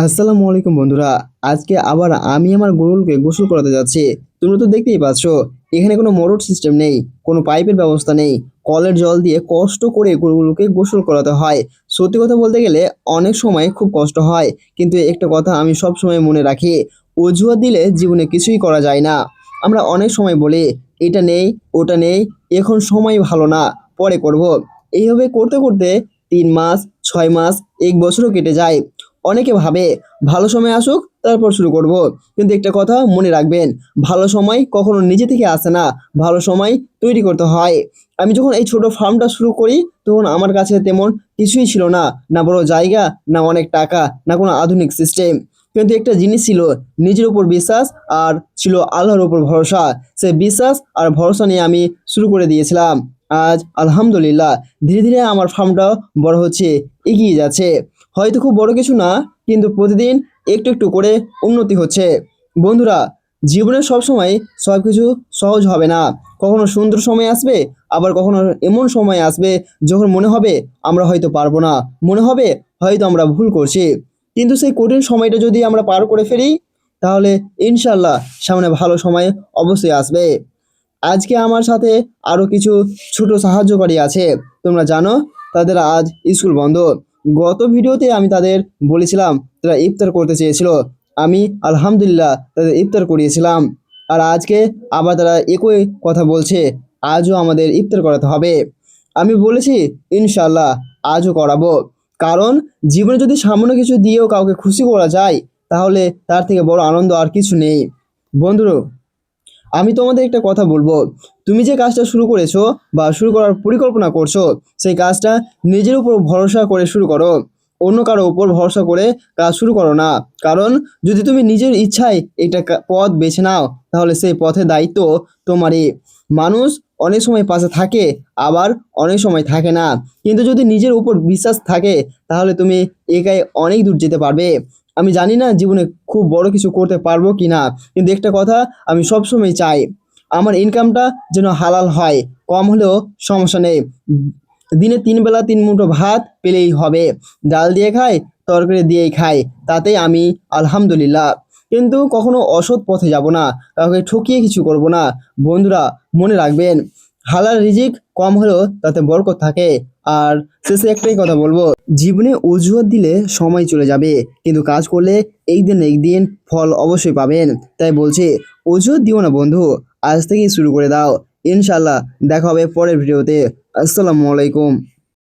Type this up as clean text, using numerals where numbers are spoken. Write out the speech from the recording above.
আসসালামু আলাইকুম বন্ধুরা। আজকে আবার আমি আমার গরুকে গোসল করাতে যাচ্ছি। তোমরা তো দেখতেই পাচ্ছ, এখানে কোনো মোটর সিস্টেম নেই, কোনো পাইপের ব্যবস্থা নেই। কলের জল দিয়ে কষ্ট করে গরুগুলোকে গোসল করাতে হয়। সত্যি কথা বলতে গেলে অনেক সময় খুব কষ্ট হয়, কিন্তু একটা কথা আমি সব সময় মনে রাখি, অজুহাত দিলে জীবনে কিছুই করা যায় না। আমরা অনেক সময় বলি এটা নেই, ওটা নেই, এখন সময় ভালো না, পরে করব। এইভাবে করতে করতে 3 মাস, 6 মাস, 1 বছরও কেটে যায়। অনেকে ভাবে ভালো সময় আসুক তারপর শুরু করব, কিন্তু একটা কথা মনে রাখবেন, ভালো সময় কখনো নিজে থেকে আসে না, ভালো সময় তৈরি করতে হয়। আমি যখন এই ছোট ফার্মটা শুরু করি তখন আমার কাছে তেমন কিছুই ছিল না, না বড় জায়গা, না অনেক টাকা, না কোনো আধুনিক সিস্টেম। কিন্তু একটা জিনিস ছিল, নিজের উপর বিশ্বাস আর ছিল আল্লাহর উপর ভরসা। সেই বিশ্বাস আর ভরসা নিয়ে আমি শুরু করে দিয়েছিলাম। আজ আলহামদুলিল্লাহ ধীরে ধীরে আমার ফার্মটাও বড় হচ্ছে, এগিয়ে যাচ্ছে। হয়তো খুব বড় কিছু না, কিন্তু প্রতিদিন একটু একটু করে উন্নতি হচ্ছে। বন্ধুরা, জীবনে সবসময় সব কিছু সহজ হবে না। কখনো সুন্দর সময় আসবে, আবার কখনো এমন সময় আসবে যখন মনে হবে আমরা হয়তো পারবো না, মনে হবে হয়তো আমরা ভুল করছি। কিন্তু সেই কঠিন সময়টা যদি আমরা পার করে ফেলি, তাহলে ইনশাল্লাহ সামনে ভালো সময় অবশ্যই আসবে। আজকে আমার সাথে আরও কিছু ছোট সাহায্যকারী আছে। তোমরা জানো তাদের আজ স্কুল বন্ধ। গত ভিডিওতে আমি তাদের বলেছিলাম তারা ইফতার করতে চেয়েছিল, আমি আলহামদুলিল্লাহ তাদের ইফতার করিয়েছিলাম। আর আজকে আবার তারা একই কথা বলছে, আজও আমাদের ইফতার করাতে হবে। আমি বলেছি ইনশাল্লাহ আজও করাবো। কারণ জীবনে যদি সামান্য কিছু দিয়েও কাউকে খুশি করা যায়, তাহলে তার থেকে বড় আনন্দ আর কিছু নেই। বন্ধুরা, আমি তোমাদের একটা কথা বলবো, তুমি যে কাজটা শুরু করেছো বা শুরু করার পরিকল্পনা করছো, সেই কাজটা নিজের উপর ভরসা করে শুরু করো। অন্য কারো উপর ভরসা করে কাজ শুরু করো না। কারণ যদি তুমি নিজের ইচ্ছায় একটা পথ বেছে নাও, তাহলে সেই পথের দায়িত্ব তোমারই। মানুষ অনেক সময় পাশে থাকে, আবার অনেক সময় থাকে না। কিন্তু যদি নিজের উপর বিশ্বাস থাকে, তাহলে তুমি একাই অনেক দূর যেতে পারবে। আমি জানি না জীবনে খুব বড় কিছু করতে পারবো কি না, কিন্তু একটা কথা আমি সবসময় চাই, আমার ইনকামটা যেন হালাল হয়। কম হলেও সমস্যা নেই, দিনে 3 বেলা 3 মুঠো ভাত পেলেই হবে। ডাল দিয়ে খাই, তরকারি দিয়েই খাই, তাতেই আমি আলহামদুলিল্লাহ। কিন্তু কখনো অসৎ পথে যাব না, কাউকে ঠকিয়ে কিছু করব না। বন্ধুরা, মনে রাখবেন, হালাল রিজিক কম হলেও তাতে বরকত থাকে। আর শেষে একটাই কথা বলবো, জীবনে অজুহাত দিলে সময় চলে যাবে, কিন্তু কাজ করলে একদিন না একদিন ফল অবশ্যই পাবেন। তাই বলছি, অজুহাত দিও না বন্ধু, আজ থেকেই শুরু করে দাও। ইনশাল্লাহ দেখা হবে পরের ভিডিওতে। আসসালামু আলাইকুম।